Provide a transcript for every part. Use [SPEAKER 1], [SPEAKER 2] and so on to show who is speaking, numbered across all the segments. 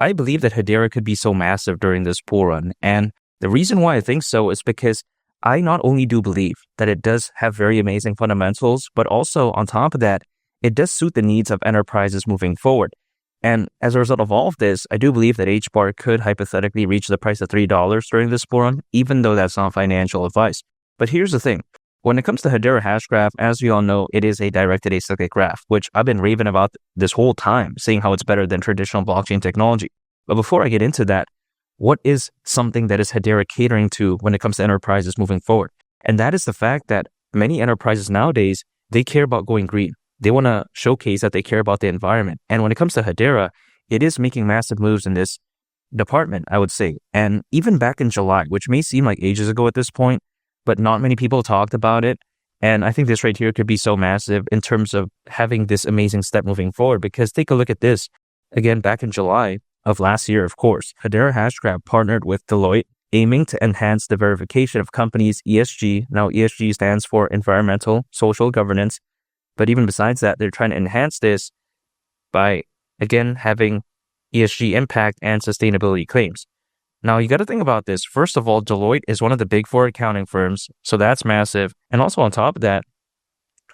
[SPEAKER 1] I believe that Hedera could be so massive during this bull run. And the reason why I think so is because I not only do believe that it does have very amazing fundamentals, but also on top of that, it does suit the needs of enterprises moving forward. And as a result of all of this, I do believe that HBAR could hypothetically reach the price of $3 during this bull run, even though that's not financial advice. But here's the thing. When it comes to Hedera hash graph, as we all know, it is a directed acyclic graph, which I've been raving about this whole time, saying how it's better than traditional blockchain technology. But before I get into that, what is something that is Hedera catering to when it comes to enterprises moving forward? And that is the fact that many enterprises nowadays, they care about going green. They want to showcase that they care about the environment. And when it comes to Hedera, it is making massive moves in this department, I would say. And even back in July, which may seem like ages ago at this point, but not many people talked about it. And I think this right here could be so massive in terms of having this amazing step moving forward. Because take a look at this. Again, back in July of last year, of course, Hedera HashGraph partnered with Deloitte, aiming to enhance the verification of companies' ESG. Now, ESG stands for environmental, social governance. But even besides that, they're trying to enhance this by, again, having ESG impact and sustainability claims. Now, you got to think about this. First of all, Deloitte is one of the big four accounting firms, so that's massive. And also on top of that,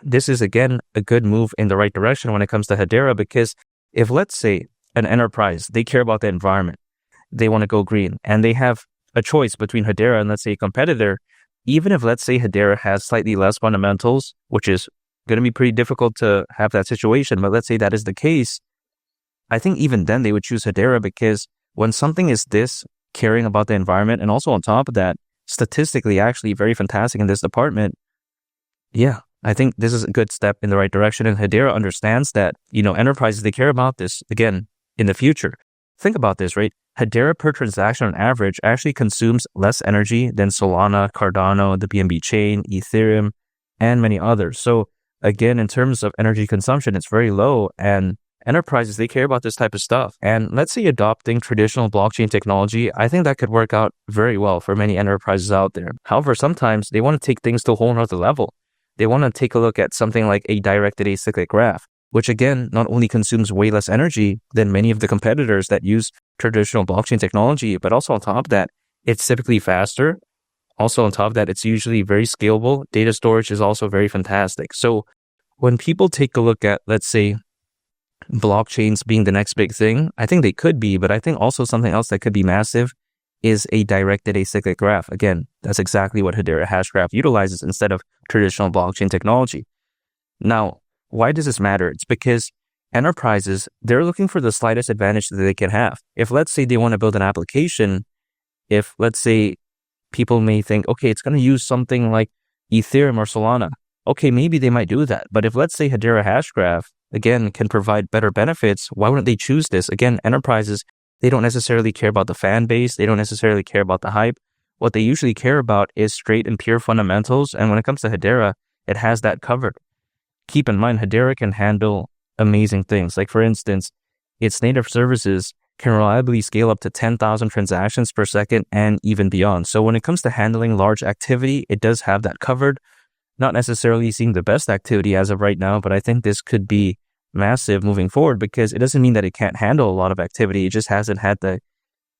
[SPEAKER 1] this is, again, a good move in the right direction when it comes to Hedera, because if, let's say, an enterprise, they care about the environment, they want to go green, and they have a choice between Hedera and, let's say, a competitor, even if, let's say, Hedera has slightly less fundamentals, which is going to be pretty difficult to have that situation, but let's say that is the case, I think even then they would choose Hedera, because when something is this caring about the environment, and also on top of that, statistically actually very fantastic in this department, yeah, I think this is a good step in the right direction. And Hedera understands that, enterprises, they care about this, again, in the future. Think about this, right? Hedera per transaction on average actually consumes less energy than Solana, Cardano, the BNB chain, Ethereum, and many others. So again, in terms of energy consumption, it's very low, and enterprises, they care about this type of stuff. And let's say adopting traditional blockchain technology, I think that could work out very well for many enterprises out there. However, sometimes they want to take things to a whole nother level. They want to take a look at something like a directed acyclic graph, which again, not only consumes way less energy than many of the competitors that use traditional blockchain technology, but also on top of that, it's typically faster. Also on top of that, it's usually very scalable. Data storage is also very fantastic. So when people take a look at, let's say, blockchains being the next big thing, I think they could be, but I think also something else that could be massive is a directed acyclic graph. Again, that's exactly what Hedera HashGraph utilizes instead of traditional blockchain technology. Now, why does this matter? It's because enterprises, they're looking for the slightest advantage that they can have. If, let's say, they want to build an application, if, let's say, people may think, okay, it's going to use something like Ethereum or Solana. Okay, maybe they might do that. But if, let's say, Hedera HashGraph, again, can provide better benefits, why wouldn't they choose this? Again, enterprises, they don't necessarily care about the fan base. They don't necessarily care about the hype. What they usually care about is straight and pure fundamentals. And when it comes to Hedera, it has that covered. Keep in mind, Hedera can handle amazing things. Like, for instance, its native services can reliably scale up to 10,000 transactions per second and even beyond. So when it comes to handling large activity, it does have that covered. Not necessarily seeing the best activity as of right now, but I think this could be massive moving forward, because it doesn't mean that it can't handle a lot of activity. It just hasn't had the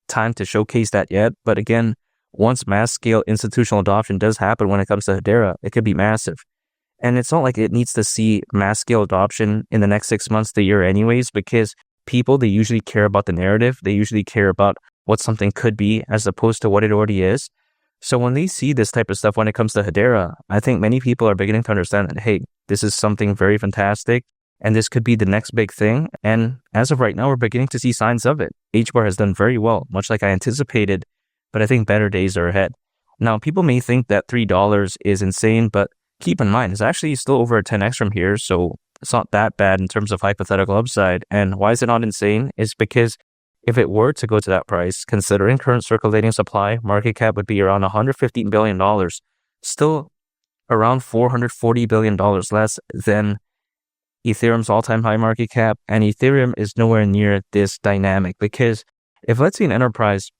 [SPEAKER 1] time to showcase that yet. But again, once mass scale institutional adoption does happen when it comes to Hedera, it could be massive. And it's not like it needs to see mass scale adoption in the next 6 months to a year anyways, because people, they usually care about the narrative. They usually care about what something could be as opposed to what it already is. So when they see this type of stuff when it comes to Hedera, I think many people are beginning to understand that, hey, this is something very fantastic and this could be the next big thing. And as of right now, we're beginning to see signs of it. HBAR has done very well, much like I anticipated, but I think better days are ahead. Now, people may think that $3 is insane, but keep in mind, it's actually still over a 10x from here, so it's not that bad in terms of hypothetical upside. And why is it not insane? Is because if it were to go to that price, considering current circulating supply, market cap would be around $115 billion, still around $440 billion less than Ethereum's all-time high market cap. And Ethereum is nowhere near this dynamic, because if, let's say, an enterprise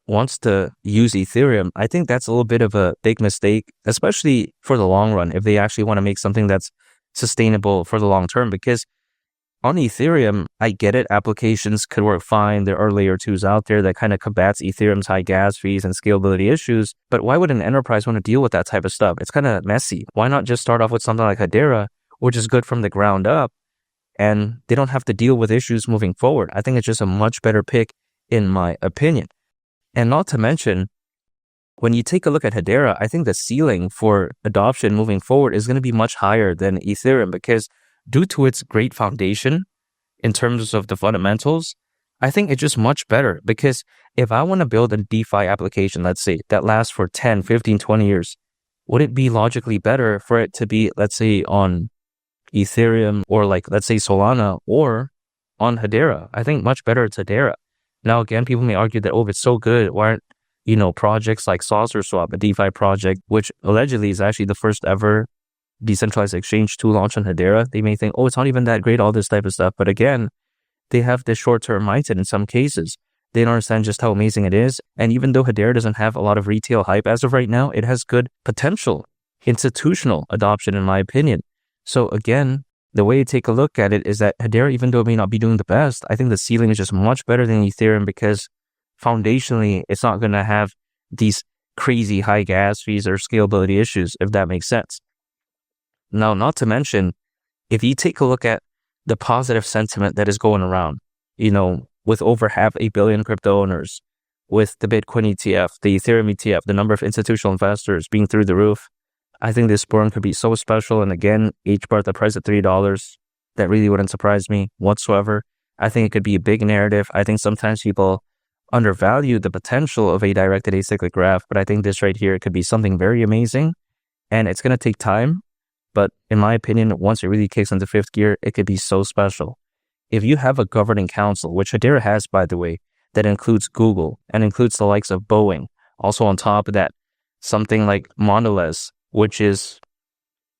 [SPEAKER 1] wants to use Ethereum, I think that's a little bit of a big mistake, especially for the long run, if they actually want to make something that's sustainable for the long term. Because on Ethereum, I get it. Applications could work fine. There are layer 2s out there that kind of combats Ethereum's high gas fees and scalability issues. But why would an enterprise want to deal with that type of stuff? It's kind of messy. Why not just start off with something like Hedera, which is good from the ground up, and they don't have to deal with issues moving forward? I think it's just a much better pick in my opinion. And not to mention, when you take a look at Hedera, I think the ceiling for adoption moving forward is going to be much higher than Ethereum because due to its great foundation in terms of the fundamentals, I think it's just much better because if I want to build a DeFi application, let's say, that lasts for 10, 15, 20 years, would it be logically better for it to be, let's say, on Ethereum or like, let's say, Solana or on Hedera? I think much better it's Hedera. Now, again, people may argue that, oh, if it's so good, why aren't, projects like SaucerSwap, a DeFi project, which allegedly is actually the first ever decentralized exchange to launch on Hedera, they may think, oh, it's not even that great, all this type of stuff. But again, they have this short-term mindset in some cases. They don't understand just how amazing it is. And even though Hedera doesn't have a lot of retail hype as of right now, it has good potential institutional adoption, in my opinion. So again, the way to take a look at it is that Hedera, even though it may not be doing the best, I think the ceiling is just much better than Ethereum because foundationally, it's not going to have these crazy high gas fees or scalability issues, if that makes sense. Now, not to mention, if you take a look at the positive sentiment that is going around, with over 500 million crypto owners, with the Bitcoin ETF, the Ethereum ETF, the number of institutional investors being through the roof, I think this bull run could be so special. And again, HBAR at the price of $3, that really wouldn't surprise me whatsoever. I think it could be a big narrative. I think sometimes people undervalue the potential of a directed acyclic graph, but I think this right here could be something very amazing. And it's going to take time. But in my opinion, once it really kicks into fifth gear, it could be so special. If you have a governing council, which Hedera has, by the way, that includes Google and includes the likes of Boeing. Also on top of that, something like Mondelez, which is,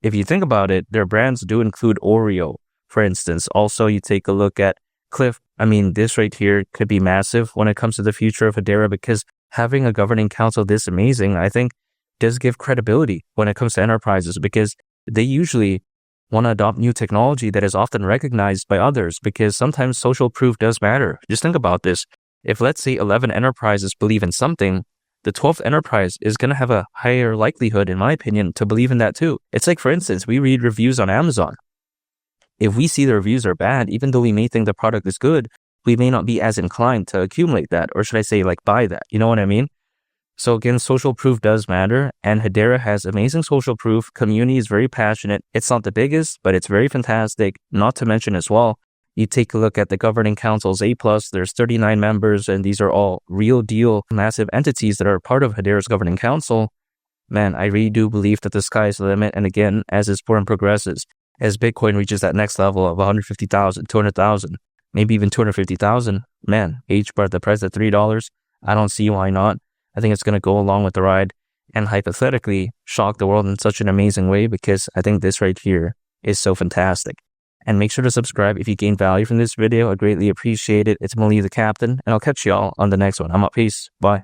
[SPEAKER 1] if you think about it, their brands do include Oreo, for instance. Also, you take a look at Cliff. I mean, this right here could be massive when it comes to the future of Hedera because having a governing council this amazing, I think, does give credibility when it comes to enterprises because they usually want to adopt new technology that is often recognized by others because sometimes social proof does matter. Just think about this. If, let's say, 11 enterprises believe in something, the 12th enterprise is going to have a higher likelihood, in my opinion, to believe in that too. It's like, for instance, we read reviews on Amazon. If we see the reviews are bad, even though we may think the product is good, we may not be as inclined to accumulate that, or should I say, like, buy that. You know what I mean? So again, social proof does matter, and Hedera has amazing social proof. Community is very passionate. It's not the biggest, but it's very fantastic. Not to mention as well, you take a look at the governing council's A+, there's 39 members, and these are all real deal massive entities that are part of Hedera's governing council. Man, I really do believe that the sky is the limit. And again, as this forum progresses, as Bitcoin reaches that next level of 150,000, 200,000, maybe even 250,000, man, HBAR at the price of $3, I don't see why not. I think it's going to go along with the ride and hypothetically shock the world in such an amazing way because I think this right here is so fantastic. And make sure to subscribe if you gain value from this video. I greatly appreciate it. It's Mali the Captain, and I'll catch y'all on the next one. I'm out. Peace. Bye.